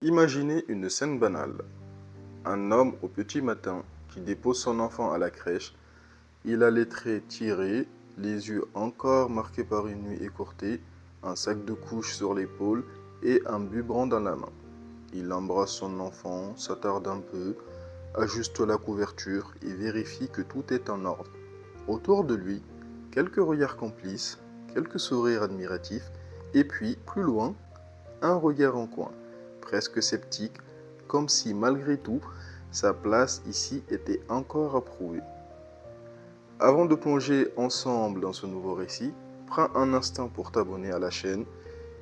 Imaginez une scène banale. Un homme au petit matin qui dépose son enfant à la crèche. Il a les traits tirés, les yeux encore marqués par une nuit écourtée, un sac de couches sur l'épaule et un biberon dans la main. Il embrasse son enfant, s'attarde un peu, ajuste la couverture et vérifie que tout est en ordre. Autour de lui, quelques regards complices, quelques sourires admiratifs, et puis, plus loin, un regard en coin, presque sceptique, comme si malgré tout, sa place ici était encore approuvée. Avant de plonger ensemble dans ce nouveau récit, prends un instant pour t'abonner à la chaîne.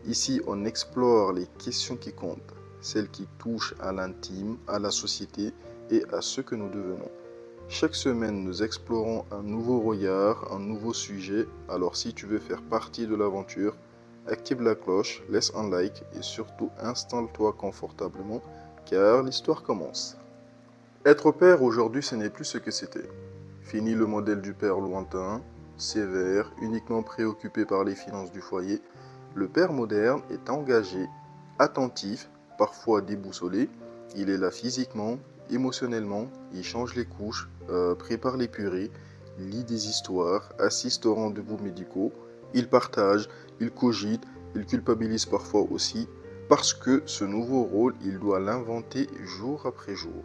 Ici, on explore les questions qui comptent, celles qui touchent à l'intime, à la société et à ce que nous devenons. Chaque semaine, nous explorons un nouveau regard, un nouveau sujet. Alors si tu veux faire partie de l'aventure, active la cloche, laisse un like et surtout installe-toi confortablement car l'histoire commence. Être père aujourd'hui, ce n'est plus ce que c'était. Fini le modèle du père lointain, sévère, uniquement préoccupé par les finances du foyer. Le père moderne est engagé, attentif, parfois déboussolé. Il est là physiquement, émotionnellement, il change les couches, prépare les purées, lit des histoires, assiste aux rendez-vous médicaux. Il partage, il cogite, il culpabilise parfois aussi, parce que ce nouveau rôle, il doit l'inventer jour après jour.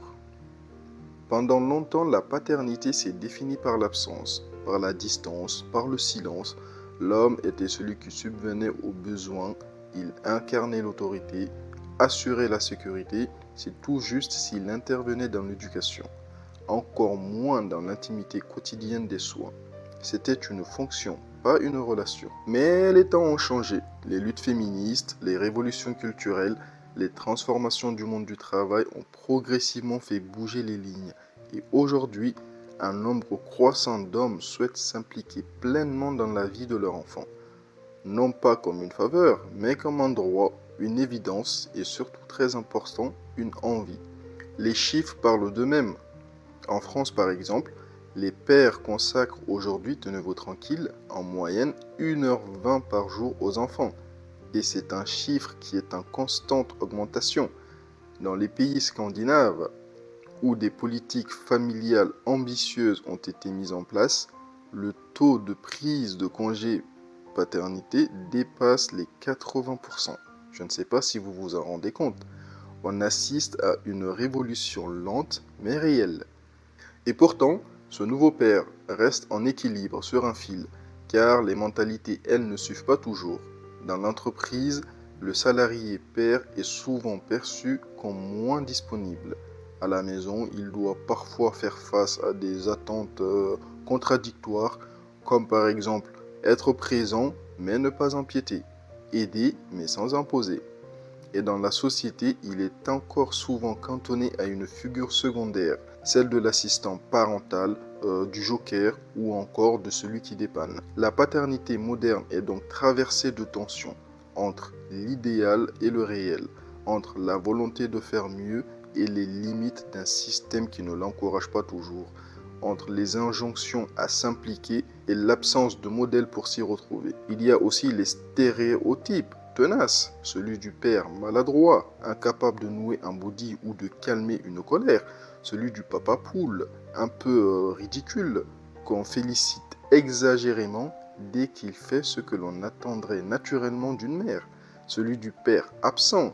Pendant longtemps, la paternité s'est définie par l'absence, par la distance, par le silence. L'homme était celui qui subvenait aux besoins, il incarnait l'autorité, assurait la sécurité, c'est tout juste s'il intervenait dans l'éducation, encore moins dans l'intimité quotidienne des soins. C'était une fonction, pas une relation. Mais les temps ont changé. Les luttes féministes, les révolutions culturelles, les transformations du monde du travail ont progressivement fait bouger les lignes. Et aujourd'hui, un nombre croissant d'hommes souhaitent s'impliquer pleinement dans la vie de leur enfant. Non pas comme une faveur, mais comme un droit, une évidence et surtout très important, une envie. Les chiffres parlent d'eux-mêmes. En France par exemple, les pères consacrent aujourd'hui, tenez-vous tranquille, en moyenne 1h20 par jour aux enfants. Et c'est un chiffre qui est en constante augmentation. Dans les pays scandinaves, où des politiques familiales ambitieuses ont été mises en place, le taux de prise de congé paternité dépasse les 80%. Je ne sais pas si vous vous en rendez compte. On assiste à une révolution lente mais réelle. Et pourtant, ce nouveau père reste en équilibre sur un fil, car les mentalités, elles, ne suivent pas toujours. Dans l'entreprise, le salarié père est souvent perçu comme moins disponible. À la maison, il doit parfois faire face à des attentes contradictoires, comme par exemple être présent mais ne pas empiéter, aider mais sans imposer. Et dans la société, il est encore souvent cantonné à une figure secondaire, celle de l'assistant parental, du joker ou encore de celui qui dépanne. La paternité moderne est donc traversée de tensions entre l'idéal et le réel, entre la volonté de faire mieux et les limites d'un système qui ne l'encourage pas toujours, entre les injonctions à s'impliquer et l'absence de modèle pour s'y retrouver. Il y a aussi les stéréotypes tenaces, celui du père maladroit, incapable de nouer un body ou de calmer une colère, celui du papa poule, un peu ridicule, qu'on félicite exagérément dès qu'il fait ce que l'on attendrait naturellement d'une mère, celui du père absent,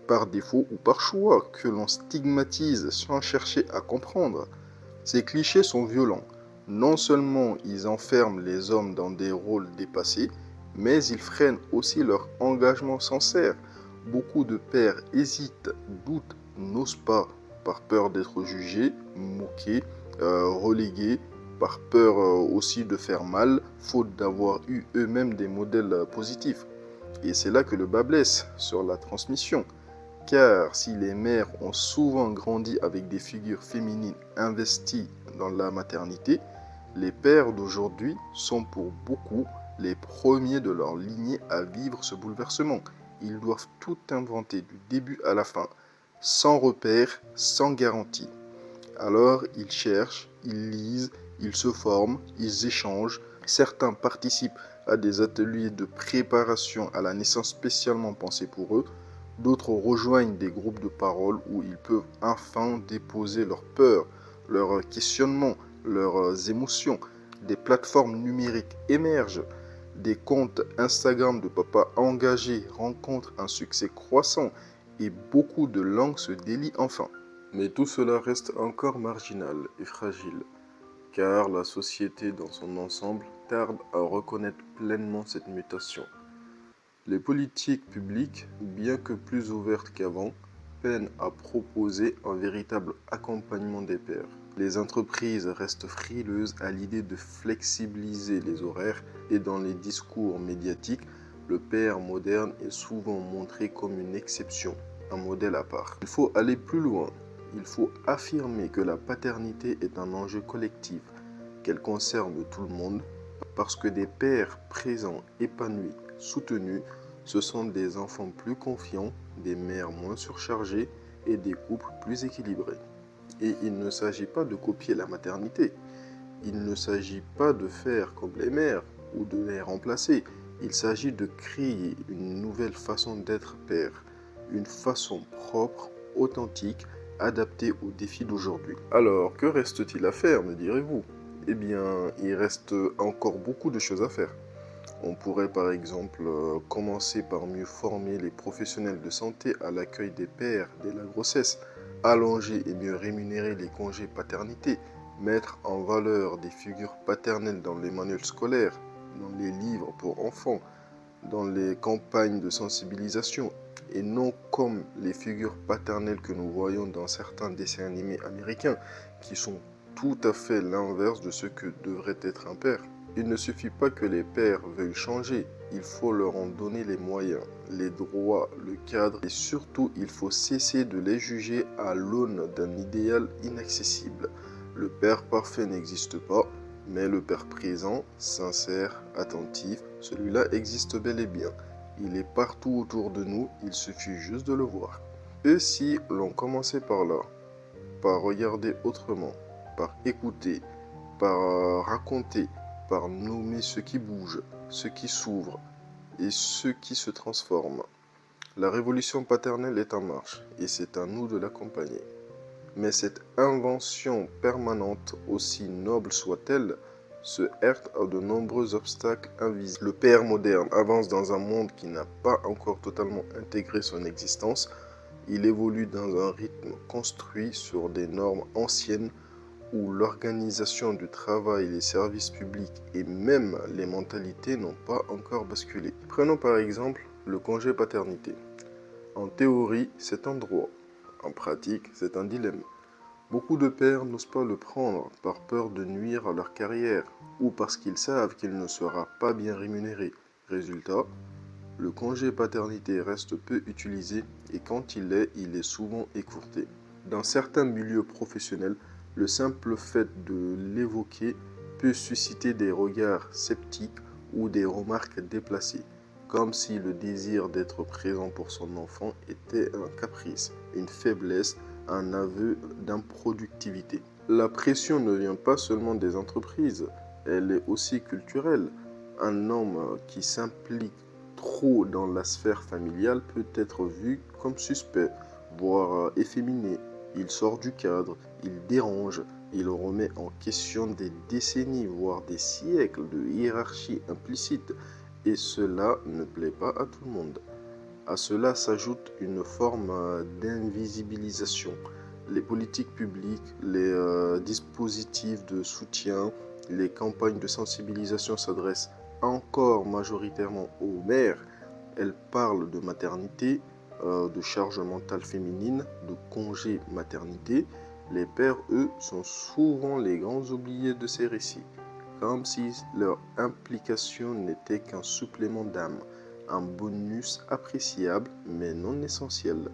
par défaut ou par choix, que l'on stigmatise sans chercher à comprendre. Ces clichés sont violents. Non seulement ils enferment les hommes dans des rôles dépassés, mais ils freinent aussi leur engagement sincère. Beaucoup de pères hésitent, doutent, n'osent pas, par peur d'être jugés, moqués, relégués, par peur aussi de faire mal, faute d'avoir eu eux-mêmes des modèles positifs. Et c'est là que le bas blesse, sur la transmission. Car si les mères ont souvent grandi avec des figures féminines investies dans la maternité, les pères d'aujourd'hui sont pour beaucoup les premiers de leur lignée à vivre ce bouleversement. Ils doivent tout inventer du début à la fin, sans repère, sans garantie. Alors ils cherchent, ils lisent, ils se forment, ils échangent. Certains participent à des ateliers de préparation à la naissance spécialement pensés pour eux. D'autres rejoignent des groupes de parole où ils peuvent enfin déposer leurs peurs, leurs questionnements, leurs émotions. Des plateformes numériques émergent. Des comptes Instagram de papas engagés rencontrent un succès croissant et beaucoup de langues se délient enfin. Mais tout cela reste encore marginal et fragile, car la société dans son ensemble tarde à reconnaître pleinement cette mutation. Les politiques publiques, bien que plus ouvertes qu'avant, peinent à proposer un véritable accompagnement des pairs. Les entreprises restent frileuses à l'idée de flexibiliser les horaires et dans les discours médiatiques, le père moderne est souvent montré comme une exception, un modèle à part. Il faut aller plus loin. Il faut affirmer que la paternité est un enjeu collectif, qu'elle concerne tout le monde, parce que des pères présents, épanouis, soutenus, ce sont des enfants plus confiants, des mères moins surchargées et des couples plus équilibrés. Et il ne s'agit pas de copier la maternité, il ne s'agit pas de faire comme les mères ou de les remplacer, il s'agit de créer une nouvelle façon d'être père, une façon propre, authentique, adaptée aux défis d'aujourd'hui. Alors, que reste-t-il à faire, me direz-vous? Eh bien, il reste encore beaucoup de choses à faire. On pourrait par exemple commencer par mieux former les professionnels de santé à l'accueil des pères dès la grossesse, allonger et mieux rémunérer les congés paternité, mettre en valeur des figures paternelles dans les manuels scolaires, dans les livres pour enfants, dans les campagnes de sensibilisation, et non comme les figures paternelles que nous voyons dans certains dessins animés américains, qui sont tout à fait l'inverse de ce que devrait être un père. Il ne suffit pas que les pères veuillent changer, il faut leur en donner les moyens, les droits, le cadre et surtout il faut cesser de les juger à l'aune d'un idéal inaccessible. Le père parfait n'existe pas, mais le père présent, sincère, attentif, celui-là existe bel et bien. Il est partout autour de nous, il suffit juste de le voir. Et si l'on commençait par là, par regarder autrement, par écouter, par raconter, par nommer ce qui bouge, ce qui s'ouvre et ce qui se transforme. La révolution paternelle est en marche et c'est à nous de l'accompagner. Mais cette invention permanente, aussi noble soit-elle, se heurte à de nombreux obstacles invisibles. Le père moderne avance dans un monde qui n'a pas encore totalement intégré son existence. Il évolue dans un rythme construit sur des normes anciennes où l'organisation du travail, les services publics et même les mentalités n'ont pas encore basculé. Prenons par exemple le congé paternité. En théorie, c'est un droit. En pratique, c'est un dilemme. Beaucoup de pères n'osent pas le prendre par peur de nuire à leur carrière ou parce qu'ils savent qu'il ne sera pas bien rémunéré. Résultat, le congé paternité reste peu utilisé et quand il est souvent écourté. Dans certains milieux professionnels, le simple fait de l'évoquer peut susciter des regards sceptiques ou des remarques déplacées, comme si le désir d'être présent pour son enfant était un caprice, une faiblesse, un aveu d'improductivité. La pression ne vient pas seulement des entreprises, elle est aussi culturelle. Un homme qui s'implique trop dans la sphère familiale peut être vu comme suspect, voire efféminé. Il sort du cadre, il dérange, il remet en question des décennies, voire des siècles de hiérarchie implicite, et cela ne plaît pas à tout le monde. À cela s'ajoute une forme d'invisibilisation. Les politiques publiques, les dispositifs de soutien, les campagnes de sensibilisation s'adressent encore majoritairement aux mères. Elles parlent de maternité, de charge mentale féminine, de congé maternité. Les pères, eux, sont souvent les grands oubliés de ces récits, comme si leur implication n'était qu'un supplément d'âme, un bonus appréciable mais non essentiel.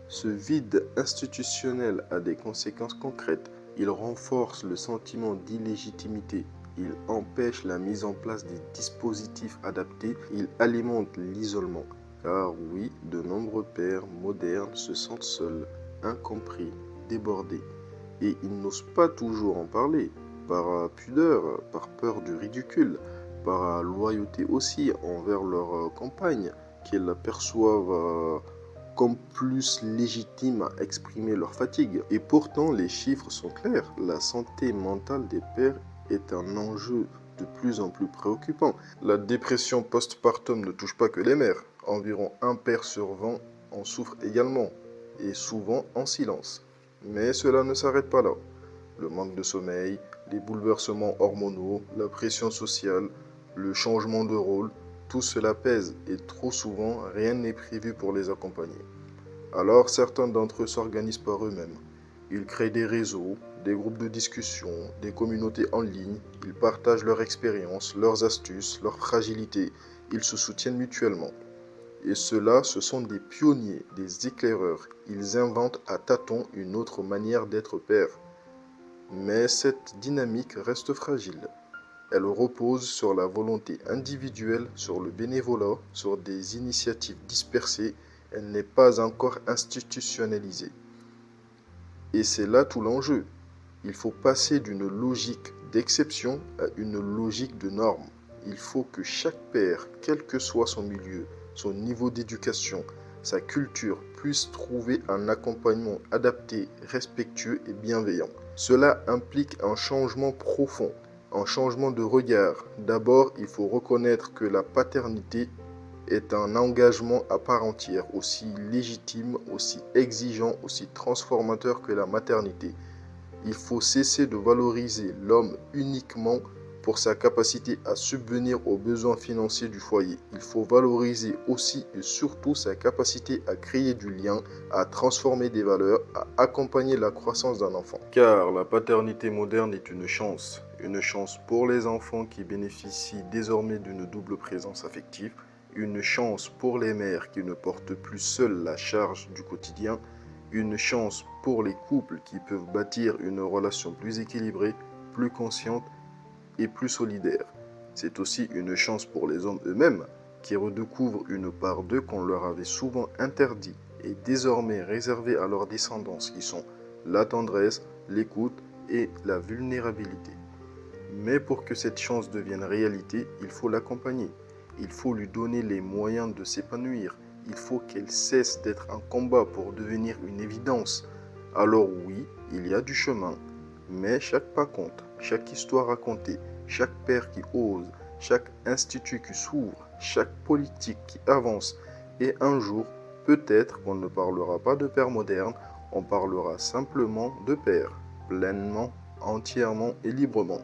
Ce vide institutionnel a des conséquences concrètes. Il renforce le sentiment d'illégitimité. Il empêche la mise en place des dispositifs adaptés. Il alimente l'isolement. Car oui, de nombreux pères modernes se sentent seuls, incompris, débordés. Et ils n'osent pas toujours en parler, par pudeur, par peur du ridicule, par loyauté aussi envers leur compagne, qu'ils perçoivent comme plus légitimes à exprimer leur fatigue. Et pourtant, les chiffres sont clairs. La santé mentale des pères est un enjeu de plus en plus préoccupant. La dépression postpartum ne touche pas que les mères. Environ un père sur 20 en souffre également, et souvent en silence. Mais cela ne s'arrête pas là. Le manque de sommeil, les bouleversements hormonaux, la pression sociale, le changement de rôle, tout cela pèse et trop souvent, rien n'est prévu pour les accompagner. Alors certains d'entre eux s'organisent par eux-mêmes. Ils créent des réseaux, des groupes de discussion, des communautés en ligne. Ils partagent leurs expériences, leurs astuces, leurs fragilités. Ils se soutiennent mutuellement. Et ceux-là, ce sont des pionniers, des éclaireurs. Ils inventent à tâtons une autre manière d'être père. Mais cette dynamique reste fragile. Elle repose sur la volonté individuelle, sur le bénévolat, sur des initiatives dispersées. Elle n'est pas encore institutionnalisée. Et c'est là tout l'enjeu. Il faut passer d'une logique d'exception à une logique de norme. Il faut que chaque père, quel que soit son milieu, son niveau d'éducation, sa culture, puisse trouver un accompagnement adapté, respectueux et bienveillant. Cela implique un changement profond, un changement de regard. D'abord, il faut reconnaître que la paternité est un engagement à part entière, aussi légitime, aussi exigeant, aussi transformateur que la maternité. Il faut cesser de valoriser l'homme uniquement pour sa capacité à subvenir aux besoins financiers du foyer. Il faut valoriser aussi et surtout sa capacité à créer du lien, à transformer des valeurs, à accompagner la croissance d'un enfant. Car la paternité moderne est une chance pour les enfants qui bénéficient désormais d'une double présence affective, une chance pour les mères qui ne portent plus seules la charge du quotidien, une chance pour les couples qui peuvent bâtir une relation plus équilibrée, plus consciente et plus solidaire. C'est aussi une chance pour les hommes eux-mêmes qui redécouvrent une part d'eux qu'on leur avait souvent interdit et désormais réservée à leur descendance qui sont la tendresse, l'écoute et la vulnérabilité. Mais pour que cette chance devienne réalité, il faut l'accompagner. Il faut lui donner les moyens de s'épanouir. Il faut qu'elle cesse d'être un combat pour devenir une évidence. Alors oui, il y a du chemin, mais chaque pas compte, chaque histoire racontée, chaque père qui ose, chaque institut qui s'ouvre, chaque politique qui avance. Et un jour, peut-être qu'on ne parlera pas de père moderne, on parlera simplement de père, pleinement, entièrement et librement.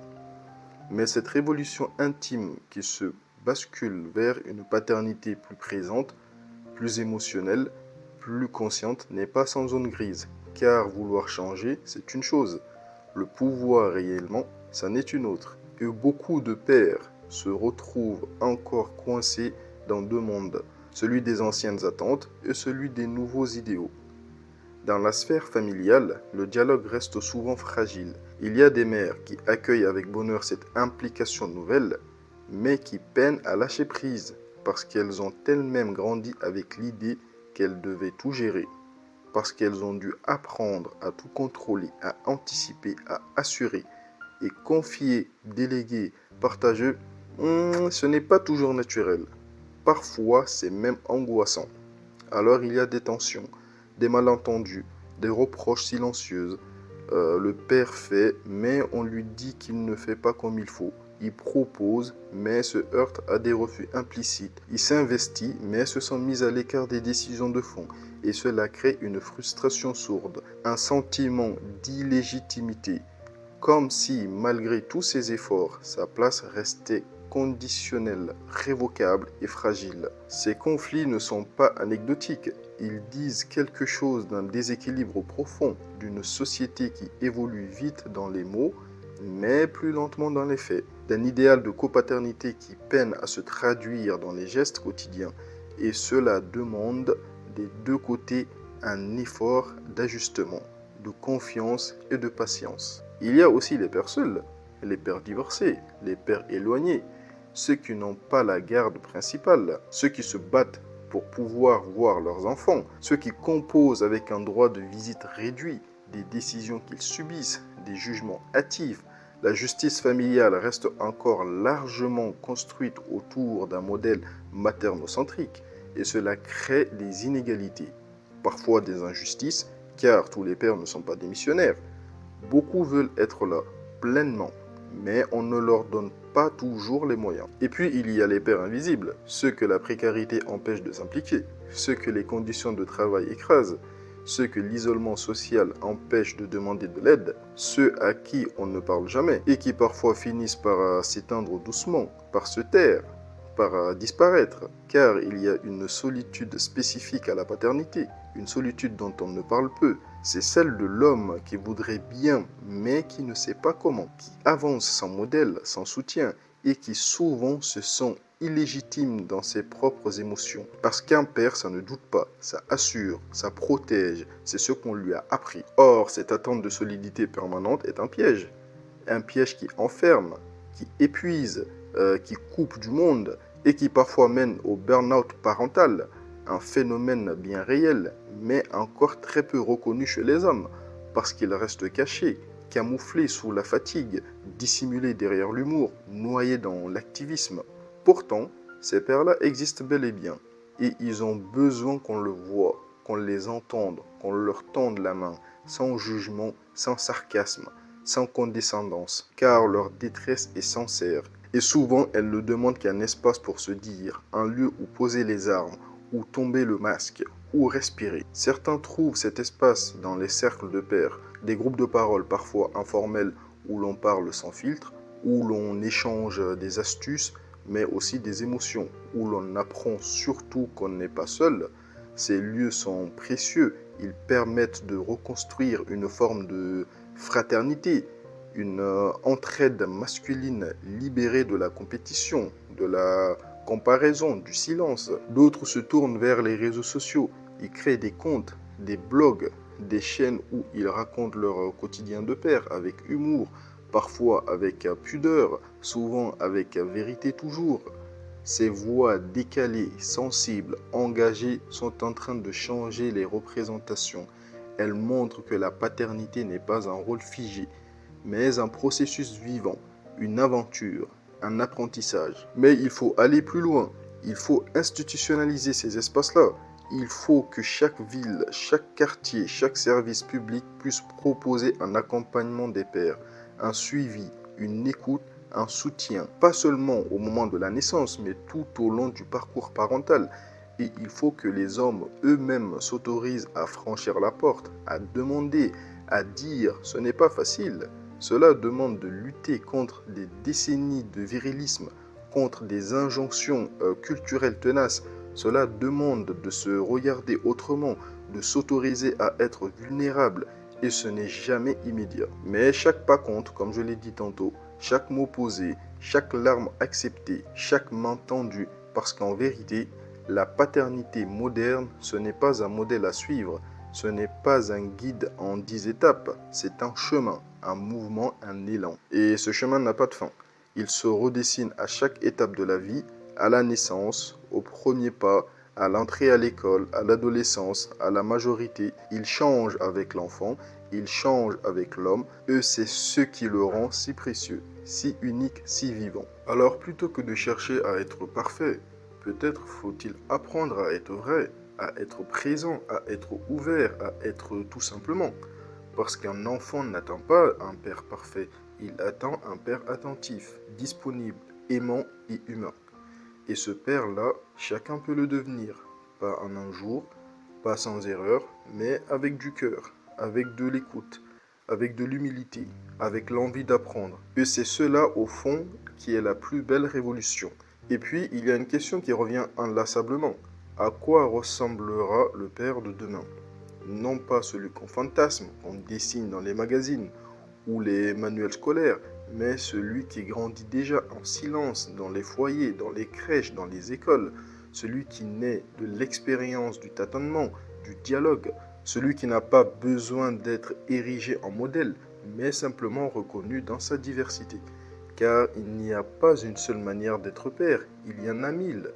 Mais cette révolution intime qui se bascule vers une paternité plus présente, plus émotionnelle, plus consciente n'est pas sans zone grise. Car vouloir changer, c'est une chose. Le pouvoir réellement, c'en est une autre. Et beaucoup de pères se retrouvent encore coincés dans deux mondes, celui des anciennes attentes et celui des nouveaux idéaux. Dans la sphère familiale, le dialogue reste souvent fragile. Il y a des mères qui accueillent avec bonheur cette implication nouvelle, mais qui peinent à lâcher prise parce qu'elles ont elles-mêmes grandi avec l'idée qu'elles devaient tout gérer, parce qu'elles ont dû apprendre à tout contrôler, à anticiper, à assurer et confier, déléguer, partager. Ce n'est pas toujours naturel. Parfois, c'est même angoissant. Alors il y a des tensions, des malentendus, des reproches silencieuses. Le père fait, mais on lui dit qu'il ne fait pas comme il faut. Il propose, mais se heurte à des refus implicites. Il s'investit, mais se sent mis à l'écart des décisions de fond. Et cela crée une frustration sourde, un sentiment d'illégitimité. Comme si, malgré tous ses efforts, sa place restait conditionnelle, révocable et fragile. Ces conflits ne sont pas anecdotiques. Ils disent quelque chose d'un déséquilibre profond, d'une société qui évolue vite dans les mots, mais plus lentement dans les faits, d'un idéal de copaternité qui peine à se traduire dans les gestes quotidiens. Et cela demande des deux côtés un effort d'ajustement, de confiance et de patience. Il y a aussi les pères seuls, les pères divorcés, les pères éloignés, ceux qui n'ont pas la garde principale, ceux qui se battent pour pouvoir voir leurs enfants, ceux qui composent avec un droit de visite réduit, des décisions qu'ils subissent, des jugements hâtifs. La justice familiale reste encore largement construite autour d'un modèle maternocentrique et cela crée des inégalités. parfois des injustices, car tous les pères ne sont pas démissionnaires. Beaucoup veulent être là, pleinement, mais on ne leur donne pas toujours les moyens. Et puis il y a les pères invisibles, ceux que la précarité empêche de s'impliquer, ceux que les conditions de travail écrasent, ceux que l'isolement social empêche de demander de l'aide, ceux à qui on ne parle jamais et qui parfois finissent par s'éteindre doucement, par se taire, par disparaître, car il y a une solitude spécifique à la paternité, une solitude dont on ne parle peu. C'est celle de l'homme qui voudrait bien, mais qui ne sait pas comment, qui avance sans modèle, sans soutien, et qui souvent se sent illégitime dans ses propres émotions. Parce qu'un père, ça ne doute pas, ça assure, ça protège, c'est ce qu'on lui a appris. Or, cette attente de solidité permanente est un piège qui enferme, qui épuise, qui coupe du monde, et qui parfois mène au burn-out parental, un phénomène bien réel, mais encore très peu reconnu chez les hommes, parce qu'il reste caché, camouflé sous la fatigue, dissimulé derrière l'humour, noyé dans l'activisme. Pourtant, ces pères-là existent bel et bien, et ils ont besoin qu'on le voie, qu'on les entende, qu'on leur tende la main, sans jugement, sans sarcasme, sans condescendance, car leur détresse est sincère. Et souvent, elles ne demandent qu'un espace pour se dire, un lieu où poser les armes, où tomber le masque, où respirer. Certains trouvent cet espace dans les cercles de pairs, des groupes de parole parfois informels où l'on parle sans filtre, où l'on échange des astuces, mais aussi des émotions, où l'on apprend surtout qu'on n'est pas seul. Ces lieux sont précieux, ils permettent de reconstruire une forme de fraternité, une entraide masculine libérée de la compétition, de la comparaison, du silence. D'autres se tournent vers les réseaux sociaux. Ils créent des comptes, des blogs, des chaînes où ils racontent leur quotidien de père avec humour, parfois avec pudeur, souvent avec vérité toujours. Ces voix décalées, sensibles, engagées sont en train de changer les représentations. Elles montrent que la paternité n'est pas un rôle figé, mais un processus vivant, une aventure, un apprentissage. Mais il faut aller plus loin. Il faut institutionnaliser ces espaces-là. Il faut que chaque ville, chaque quartier, chaque service public puisse proposer un accompagnement des pères, un suivi, une écoute, un soutien, pas seulement au moment de la naissance, mais tout au long du parcours parental. Et il faut que les hommes eux-mêmes s'autorisent à franchir la porte, à demander, à dire « ce n'est pas facile ». Cela demande de lutter contre des décennies de virilisme, contre des injonctions culturelles tenaces. Cela demande de se regarder autrement, de s'autoriser à être vulnérable. Et ce n'est jamais immédiat. Mais chaque pas compte, comme je l'ai dit tantôt, chaque mot posé, chaque larme acceptée, chaque main tendue. Parce qu'en vérité, la paternité moderne, ce n'est pas un modèle à suivre. Ce n'est pas un guide en 10 étapes, c'est un chemin, un mouvement, un élan. Et ce chemin n'a pas de fin. Il se redessine à chaque étape de la vie, à la naissance, au premier pas, à l'entrée à l'école, à l'adolescence, à la majorité. Il change avec l'enfant, il change avec l'homme. Et c'est ce qui le rend si précieux, si unique, si vivant. Alors plutôt que de chercher à être parfait, peut-être faut-il apprendre à être vrai, à être présent, à être ouvert, à être tout simplement. Parce qu'un enfant n'attend pas un père parfait, il attend un père attentif, disponible, aimant et humain. Et ce père-là, chacun peut le devenir. Pas en un jour, pas sans erreur, mais avec du cœur, avec de l'écoute, avec de l'humilité, avec l'envie d'apprendre. Et c'est cela, au fond, qui est la plus belle révolution. Et puis, il y a une question qui revient inlassablement. À quoi ressemblera le père de demain? Non pas celui qu'on fantasme, qu'on dessine dans les magazines ou les manuels scolaires, mais celui qui grandit déjà en silence dans les foyers, dans les crèches, dans les écoles, celui qui naît de l'expérience du tâtonnement, du dialogue, celui qui n'a pas besoin d'être érigé en modèle, mais simplement reconnu dans sa diversité. Car il n'y a pas une seule manière d'être père, il y en a 1000.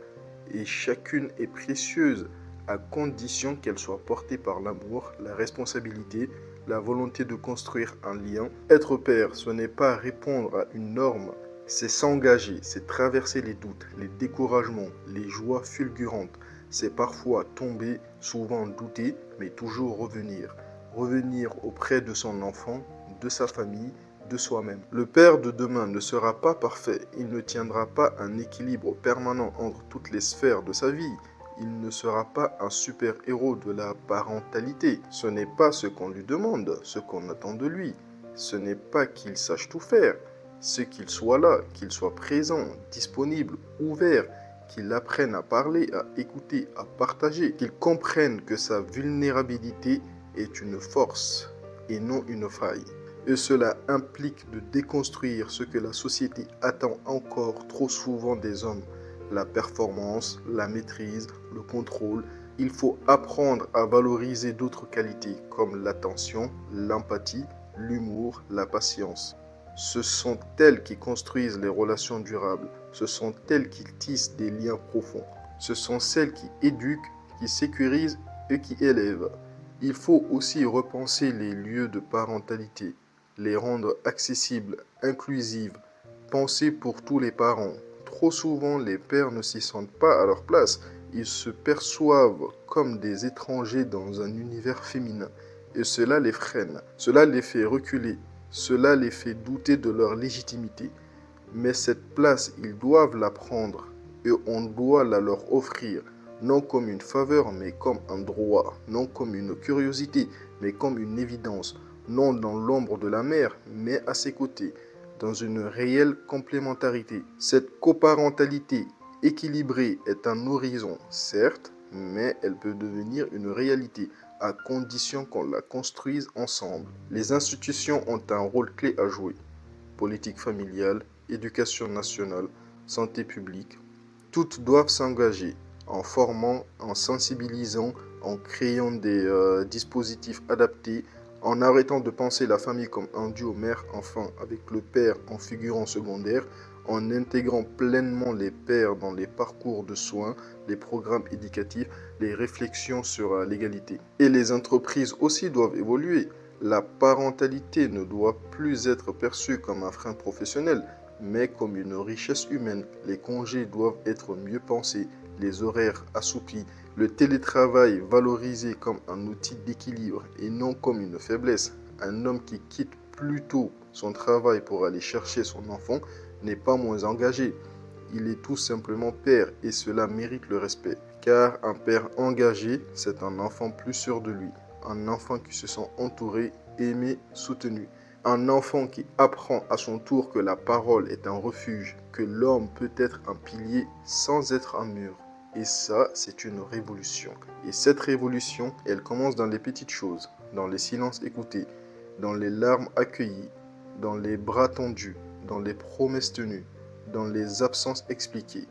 Et chacune est précieuse à condition qu'elle soit portée par l'amour, la responsabilité, la volonté de construire un lien. Être père, ce n'est pas répondre à une norme, c'est s'engager, c'est traverser les doutes, les découragements, les joies fulgurantes, c'est parfois tomber, souvent douter, mais toujours revenir. Revenir auprès de son enfant, de sa famille, de soi-même. Le père de demain ne sera pas parfait, il ne tiendra pas un équilibre permanent entre toutes les sphères de sa vie. Il ne sera pas un super-héros de la parentalité. Ce n'est pas ce qu'on lui demande, ce qu'on attend de lui. Ce n'est pas qu'il sache tout faire, c'est qu'il soit là, qu'il soit présent, disponible, ouvert, qu'il apprenne à parler, à écouter, à partager, qu'il comprenne que sa vulnérabilité est une force et non une faille. Et cela implique de déconstruire ce que la société attend encore trop souvent des hommes. La performance, la maîtrise, le contrôle. Il faut apprendre à valoriser d'autres qualités comme l'attention, l'empathie, l'humour, la patience. Ce sont elles qui construisent les relations durables. Ce sont elles qui tissent des liens profonds. Ce sont celles qui éduquent, qui sécurisent et qui élèvent. Il faut aussi repenser les lieux de parentalité, les rendre accessibles, inclusives, penser pour tous les parents. Trop souvent, les pères ne s'y sentent pas à leur place. Ils se perçoivent comme des étrangers dans un univers féminin. Et cela les freine, cela les fait reculer, cela les fait douter de leur légitimité. Mais cette place, ils doivent la prendre et on doit la leur offrir, non comme une faveur, mais comme un droit, non comme une curiosité, mais comme une évidence, non dans l'ombre de la mère, mais à ses côtés, dans une réelle complémentarité. Cette coparentalité équilibrée est un horizon, certes, mais elle peut devenir une réalité, à condition qu'on la construise ensemble. Les institutions ont un rôle clé à jouer. Politique familiale, éducation nationale, santé publique, toutes doivent s'engager en formant, en sensibilisant, en créant des dispositifs adaptés, en arrêtant de penser la famille comme un duo mère-enfant avec le père en figurant secondaire, en intégrant pleinement les pères dans les parcours de soins, les programmes éducatifs, les réflexions sur l'égalité. Et les entreprises aussi doivent évoluer. La parentalité ne doit plus être perçue comme un frein professionnel, mais comme une richesse humaine. Les congés doivent être mieux pensés, les horaires assouplis, le télétravail valorisé comme un outil d'équilibre et non comme une faiblesse. Un homme qui quitte plus tôt son travail pour aller chercher son enfant n'est pas moins engagé. Il est tout simplement père et cela mérite le respect. Car un père engagé, c'est un enfant plus sûr de lui. Un enfant qui se sent entouré, aimé, soutenu. Un enfant qui apprend à son tour que la parole est un refuge, que l'homme peut être un pilier sans être un mur. Et ça, c'est une révolution. Et cette révolution, elle commence dans les petites choses, dans les silences écoutés, dans les larmes accueillies, dans les bras tendus, dans les promesses tenues, dans les absences expliquées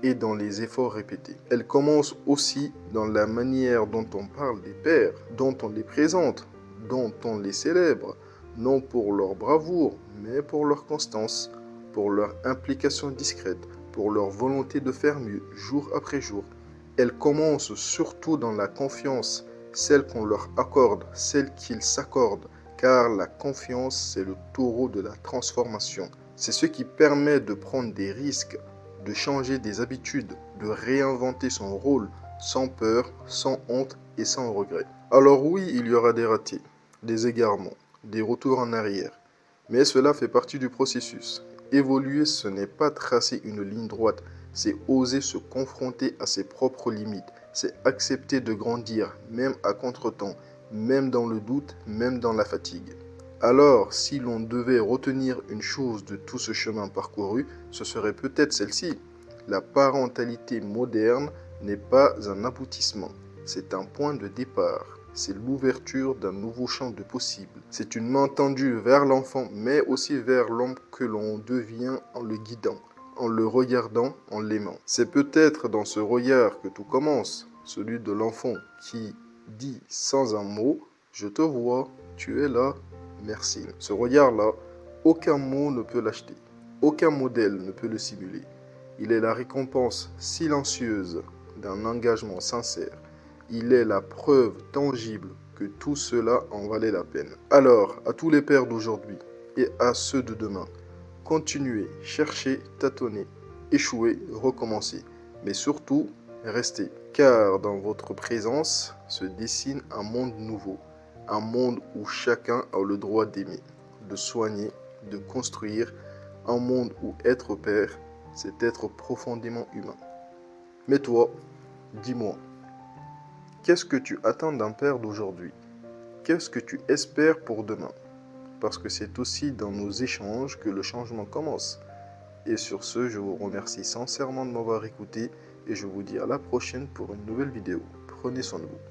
et dans les efforts répétés. Elle commence aussi dans la manière dont on parle des pères, dont on les présente, dont on les célèbre, non pour leur bravoure, mais pour leur constance, pour leur implication discrète, pour leur volonté de faire mieux jour après jour. Elle commence surtout dans la confiance, celle qu'on leur accorde, celle qu'ils s'accordent, car la confiance, c'est le taureau de la transformation. C'est ce qui permet de prendre des risques, de changer des habitudes, de réinventer son rôle sans peur, sans honte et sans regret. Alors oui, il y aura des ratés, des égarements, des retours en arrière, mais cela fait partie du processus. Évoluer, ce n'est pas tracer une ligne droite, c'est oser se confronter à ses propres limites, c'est accepter de grandir, même à contretemps, même dans le doute, même dans la fatigue. Alors, si l'on devait retenir une chose de tout ce chemin parcouru, ce serait peut-être celle-ci. La parentalité moderne n'est pas un aboutissement, c'est un point de départ. C'est l'ouverture d'un nouveau champ de possibles. C'est une main tendue vers l'enfant, mais aussi vers l'homme que l'on devient en le guidant, en le regardant, en l'aimant. C'est peut-être dans ce regard que tout commence, celui de l'enfant qui dit sans un mot « Je te vois, tu es là, merci ». Ce regard-là, aucun mot ne peut l'acheter, aucun modèle ne peut le simuler. Il est la récompense silencieuse d'un engagement sincère. Il est la preuve tangible que tout cela en valait la peine. Alors, à tous les pères d'aujourd'hui et à ceux de demain, continuez, cherchez, tâtonnez, échouez, recommencez. Mais surtout, restez. car dans votre présence se dessine un monde nouveau, un monde où chacun a le droit d'aimer, de soigner, de construire, un monde où être père, c'est être profondément humain. Mais toi, dis-moi, qu'est-ce que tu attends d'un père d'aujourd'hui? Qu'est-ce que tu espères pour demain? Parce que c'est aussi dans nos échanges que le changement commence. Et sur ce, je vous remercie sincèrement de m'avoir écouté et je vous dis à la prochaine pour une nouvelle vidéo. Prenez soin de vous.